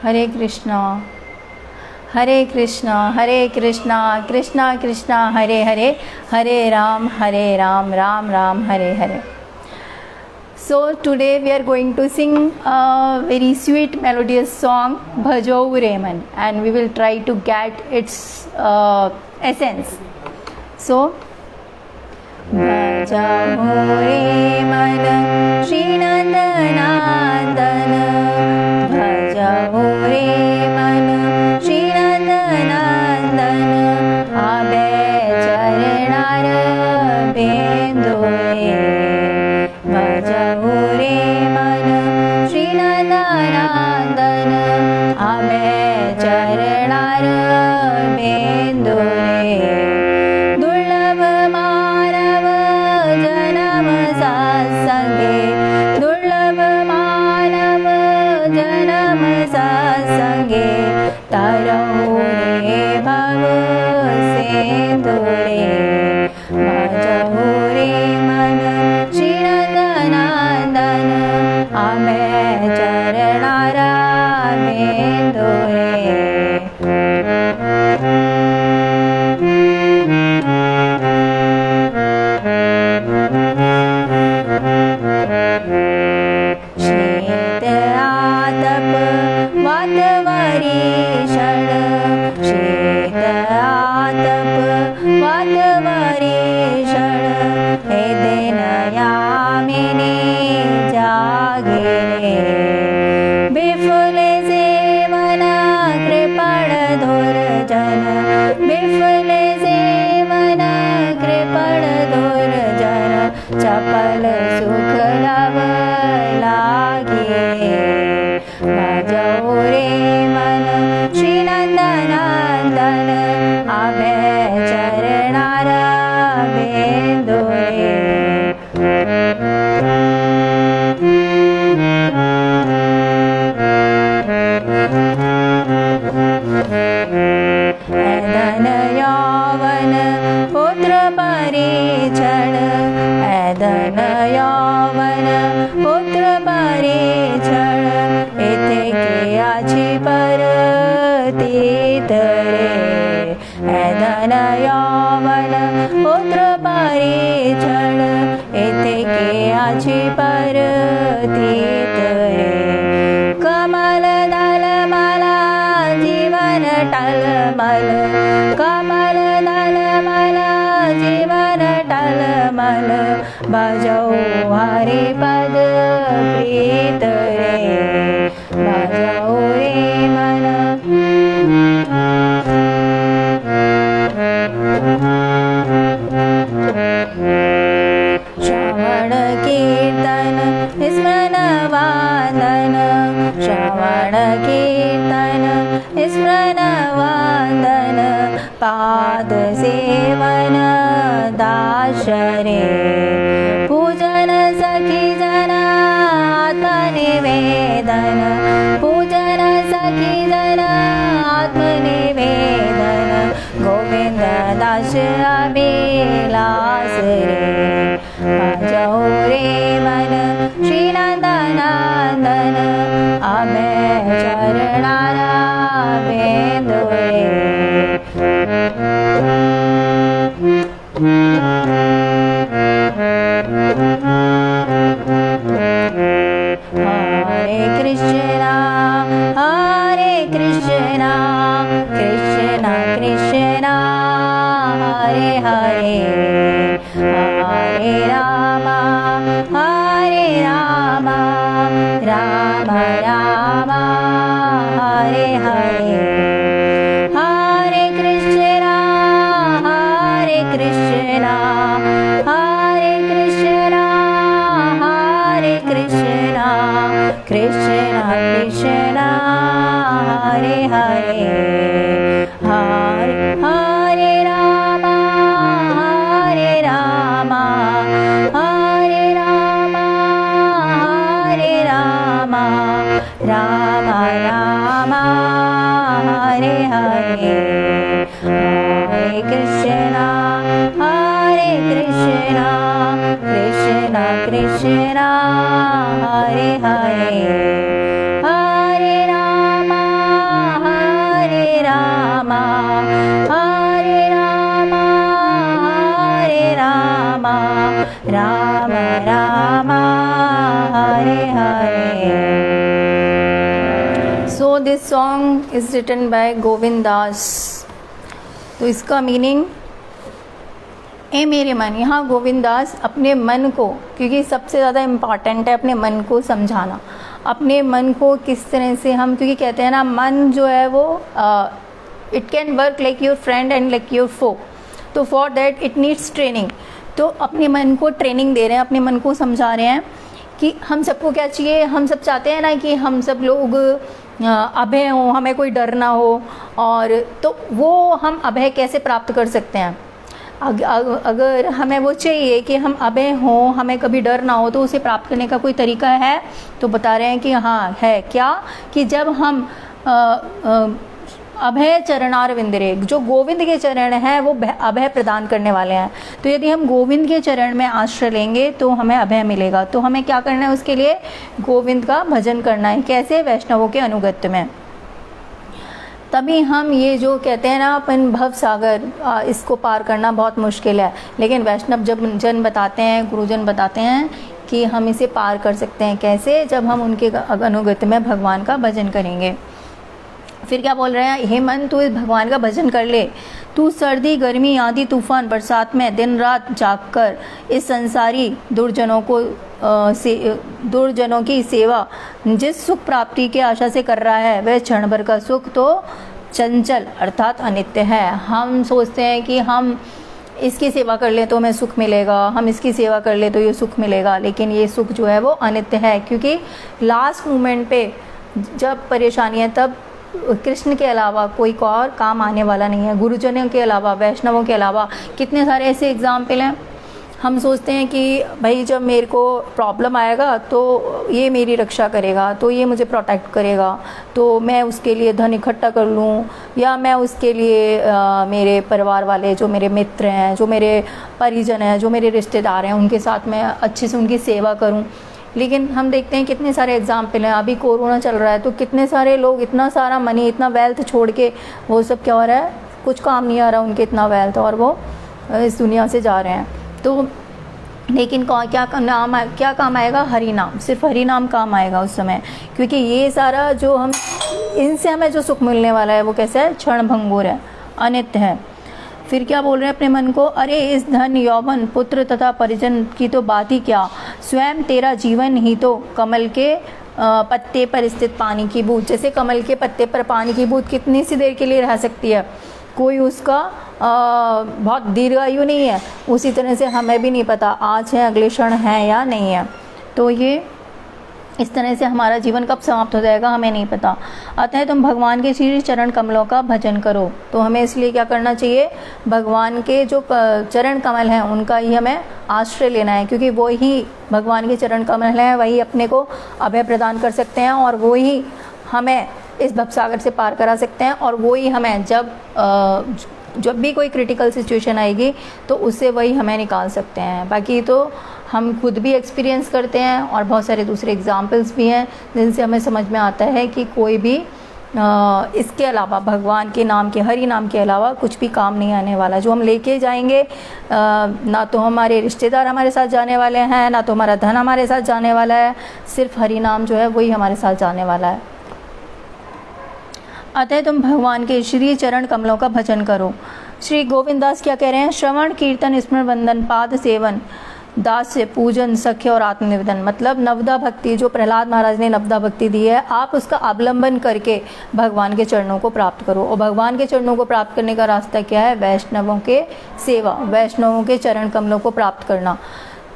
Hare Krishna Hare Krishna Krishna Krishna Hare Hare, Hare Ram Ram Ram Hare Hare. So today we are going to sing a very sweet melodious song Bhajo Reman, and we will try to get its essence. So Bhajo Reman Shri Nandanandan, Bhajo Reman Shri Nandanandan, Abe Charanar Bendure. Bhajo Reman Shri Nandanandan, Abe Charanar Bendure. Durlabh Manav Janam Satsange, Durlabh Manav Janam Satsange, Tarau Re Bhav Sindhure. Bhajo Reman Shri Nandanandan, Abe Charanar Bendure. शीत आतप वातवरी षड, शीत आतप वातवरी षड, हे दिन यामिनी जागिरे. बिफुल seven कृपण दुर्जन, बिफुल seven कृपण दुर्जन, चपल सुख love लागिरे. भजो रेमन श्री नंदनंदन, आबे चरणार बेंदुरे. ऐदन यौवन पुत्र परिछड़, ऐदन यौवन पुत्र परिछड़, इथे कियाची पर तीतरे. ऐदन यौवन पुत्र परिछड़, इथे कियाची पर तीतरे. कमल दल मला जीवन टलमल, कमल दल मला जीवन टलमल, भजो हरि पद प्रीत रे. भजो रेमन श्रवण कीर्तन स्मरण वंदन, श्रवण कीर्तन स्मरण वंदन, पाद सेवन दाशरे. पूजन सखी जन आत्मनिवेदन, पूजन सखी जन आत्मनिवेदन, गोविंद दास अभिलाष रे. भजो रेमन श्री नंदनंदन, आबे चरणार बेंदुरे. Hare Krishna Krishna Krishna Hare Hare, Hare Ram Ram Ram Hare Hare. Hare Krishna Krishna Krishna Krishna Hare Hare. Hare Ram Hare Ram Ram Ram Hare Hare. Hare Krishna Krishna Krishna Hare Hare. Hare Ram so this song is written by Govind Das. तो इसका मीनिंग, ए मेरे मन, यहाँ गोविंद दास अपने मन को, क्योंकि सबसे ज़्यादा इम्पॉर्टेंट है अपने मन को समझाना, अपने मन को किस तरह से हम, क्योंकि कहते हैं ना मन जो है वो it can work like your friend and like your foe, तो for that it needs training. तो अपने मन को ट्रेनिंग दे रहे हैं, अपने मन को समझा रहे हैं कि हम सबको क्या चाहिए, हम सब चाहते हैं ना कि हम सब लोग अभय हों, हमें कोई डर ना हो, और तो वो हम अभय कैसे प्राप्त कर सकते हैं। अगर हमें वो चाहिए कि हम अभय हों, हमें कभी डर ना हो, तो उसे प्राप्त करने का कोई तरीका है, तो बता रहे हैं कि हाँ है। क्या कि जब हम अभय चरणार विंदरे, जो गोविंद के चरण हैं वो अभय प्रदान करने वाले हैं, तो यदि हम गोविंद के चरण में आश्रय लेंगे तो हमें अभय मिलेगा। तो हमें क्या करना है, उसके लिए गोविंद का भजन करना है। कैसे? वैष्णवों के अनुगत्य में। तभी हम ये जो कहते हैं ना अपन भव सागर, इसको पार करना बहुत मुश्किल है, लेकिन वैष्णव जब जन बताते हैं, गुरुजन बताते हैं कि हम इसे पार कर सकते हैं। कैसे? जब हम उनके अनुगत्य में भगवान का भजन करेंगे। फिर क्या बोल रहे हैं, हे मन तू इस भगवान का भजन कर ले, तू सर्दी गर्मी आंधी तूफान बरसात में दिन रात जागकर इस संसारी दुर्जनों की सेवा जिस सुख प्राप्ति के आशा से कर रहा है, वह क्षण भर का सुख तो चंचल अर्थात अनित्य है। हम सोचते हैं कि हम इसकी सेवा कर लें तो हमें सुख मिलेगा, हम इसकी सेवा कर ले तो ये सुख मिलेगा, लेकिन ये सुख जो है वो अनित्य है, क्योंकि लास्ट मोमेंट पे जब परेशानी है तब कृष्ण के अलावा कोई और काम आने वाला नहीं है। गुरुजनों के अलावा, वैष्णवों के अलावा कितने सारे ऐसे एग्जाम्पल हैं। हम सोचते हैं कि भाई जब मेरे को प्रॉब्लम आएगा तो ये मेरी रक्षा करेगा, तो ये मुझे प्रोटेक्ट करेगा, तो मैं उसके लिए धन इकट्ठा कर लूँ, या मैं उसके लिए मेरे परिवार वाले जो मेरे मित्र हैं, जो मेरे परिजन हैं, जो मेरे रिश्तेदार हैं, उनके साथ मैं अच्छे से उनकी सेवा करूँ। लेकिन हम देखते हैं कितने सारे एग्जाम्पल हैं। अभी कोरोना चल रहा है तो कितने सारे लोग इतना सारा मनी, इतना वेल्थ छोड़ के, वो सब क्या हो रहा है, कुछ काम नहीं आ रहा उनके इतना वेल्थ, और वो इस दुनिया से जा रहे हैं। तो लेकिन क्या काम आएगा? हरि नाम, सिर्फ हरि नाम काम आएगा उस समय, क्योंकि ये सारा जो हम, इनसे हमें जो सुख मिलने वाला है वो कैसा है, क्षण भंगुर है, अनित्य है। फिर क्या बोल रहे हैं अपने मन को, अरे इस धन यौवन पुत्र तथा परिजन की तो बात ही क्या, स्वयं तेरा जीवन ही तो कमल के पत्ते पर स्थित पानी की बूंद। जैसे कमल के पत्ते पर पानी की बूंद कितनी सी देर के लिए रह सकती है, कोई उसका बहुत दीर्घायु नहीं है, उसी तरह से हमें भी नहीं पता आज है अगले क्षण है या नहीं है। तो ये इस तरह से हमारा जीवन कब समाप्त हो जाएगा हमें नहीं पता। अतः तुम भगवान के श्री चरण कमलों का भजन करो। तो हमें इसलिए क्या करना चाहिए, भगवान के जो चरण कमल हैं उनका ही हमें आश्रय लेना है, क्योंकि वो ही भगवान के चरण कमल हैं, वही अपने को अभय प्रदान कर सकते हैं, और वो ही हमें इस भवसागर से पार करा सकते हैं, और वो ही हमें जब भी कोई क्रिटिकल सिचुएशन आएगी तो उससे वही हमें निकाल सकते हैं। बाकी तो हम खुद भी एक्सपीरियंस करते हैं, और बहुत सारे दूसरे एग्जाम्पल्स भी हैं जिनसे हमें समझ में आता है कि कोई भी इसके अलावा, भगवान के नाम के, हरि नाम के अलावा कुछ भी काम नहीं आने वाला। जो हम लेके जाएंगे, ना तो हमारे रिश्तेदार हमारे साथ जाने वाले हैं, ना तो हमारा धन हमारे साथ जाने वाला है, सिर्फ हरि नाम जो है वही हमारे साथ जाने वाला है। अतः तुम भगवान के श्री चरण कमलों का भजन करो। श्री गोविंद दास क्या कह रहे हैं, श्रवण कीर्तन स्मरण वंदन पाद सेवन दास्य पूजन सख्य और आत्मनिवेदन। मतलब नवदा भक्ति, जो प्रहलाद महाराज ने नवदा भक्ति दी है, आप उसका अवलंबन करके भगवान के चरणों को प्राप्त करो। और भगवान के चरणों को प्राप्त करने का रास्ता क्या है, वैष्णवों के सेवा, वैष्णवों के चरण कमलों को प्राप्त करना।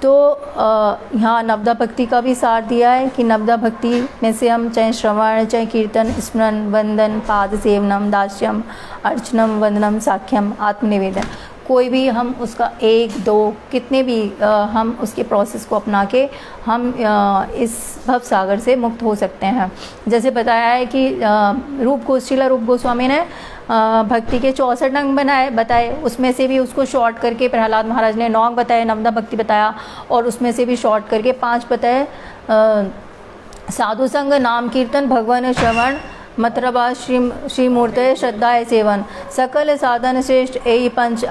तो यहाँ नवदा भक्ति का भी सार दिया है कि नवदा भक्ति में से हम चाहे श्रवण, चाहे कीर्तन, स्मरण, वंदन, पाद सेवनम, दास्यम, अर्चनम, वंदनम, साख्यम, आत्मनिवेदन, कोई भी हम उसका 1, 2 कितने भी हम उसके प्रोसेस को अपना के हम इस भव सागर से मुक्त हो सकते हैं। जैसे बताया है कि श्रील रूप गोस्वामी ने भक्ति के 64 अंग बताए, उसमें से भी उसको शॉर्ट करके प्रहलाद महाराज ने 9 बताए, नवदा भक्ति बताया, और उसमें से भी शॉर्ट करके 5 बताए, साधु संग, नाम कीर्तन, भगवान श्रवण, मतरबा श्री मूर्ते श्रद्धाए सेवन, सकल साधन श्रेष्ठ यही पंच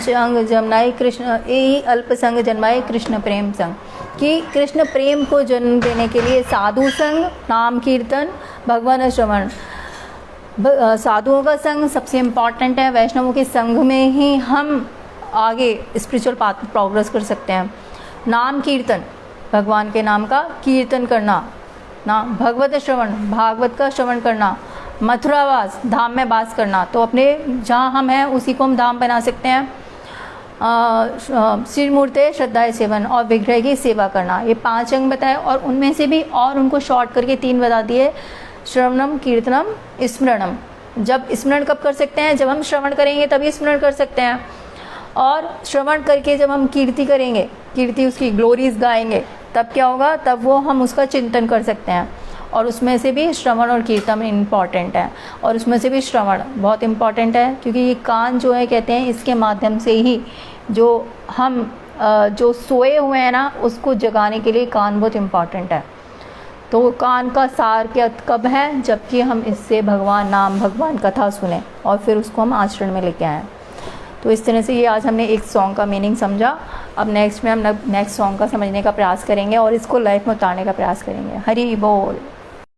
अंग जमनाई कृष्ण, यही अल्प संग जन्माए कृष्ण प्रेम संग। कि कृष्ण प्रेम को जन्म देने के लिए साधु संग, नाम कीर्तन, भगवान श्रवण, साधुओं का संग सबसे इम्पॉर्टेंट है। वैष्णवों के संग में ही हम आगे स्पिरिचुअल पाथ में प्रोग्रेस कर सकते हैं। नाम कीर्तन, भगवान के नाम का कीर्तन करना, नाम भगवत श्रवण, भागवत का श्रवण करना, मथुरावास, धाम में वास करना। तो अपने जहाँ हम हैं उसी को हम धाम बना सकते हैं। श्री मूर्ते श्रद्धा सेवन और विग्रह की सेवा करना, ये 5 अंग बताए और उनमें से भी और उनको शॉर्ट करके 3 बता दिए। श्रवणम, कीर्तनम, स्मरणम। जब स्मरण कब कर सकते हैं? जब हम श्रवण करेंगे तभी स्मरण कर सकते हैं। और श्रवण करके जब हम कीर्ति करेंगे, कीर्ति उसकी ग्लोरीज गाएंगे, तब क्या होगा? तब वो हम उसका चिंतन कर सकते हैं। और उसमें से भी श्रवण और कीर्तन इम्पॉर्टेंट है, और उसमें से भी श्रवण बहुत इम्पॉर्टेंट है, क्योंकि ये कान जो है कहते हैं इसके माध्यम से ही जो हम जो सोए हुए हैं ना उसको जगाने के लिए कान बहुत इम्पॉर्टेंट है। तो कान का सार क्या कब है? जबकि हम इससे भगवान नाम, भगवान कथा सुने और फिर उसको हम आचरण में लेके आएँ। तो इस तरह से ये आज हमने एक सॉन्ग का मीनिंग समझा। अब नेक्स्ट में हम नेक्स्ट सॉन्ग का समझने का प्रयास करेंगे और इसको लाइफ में उतारने का प्रयास करेंगे। हरि बोल।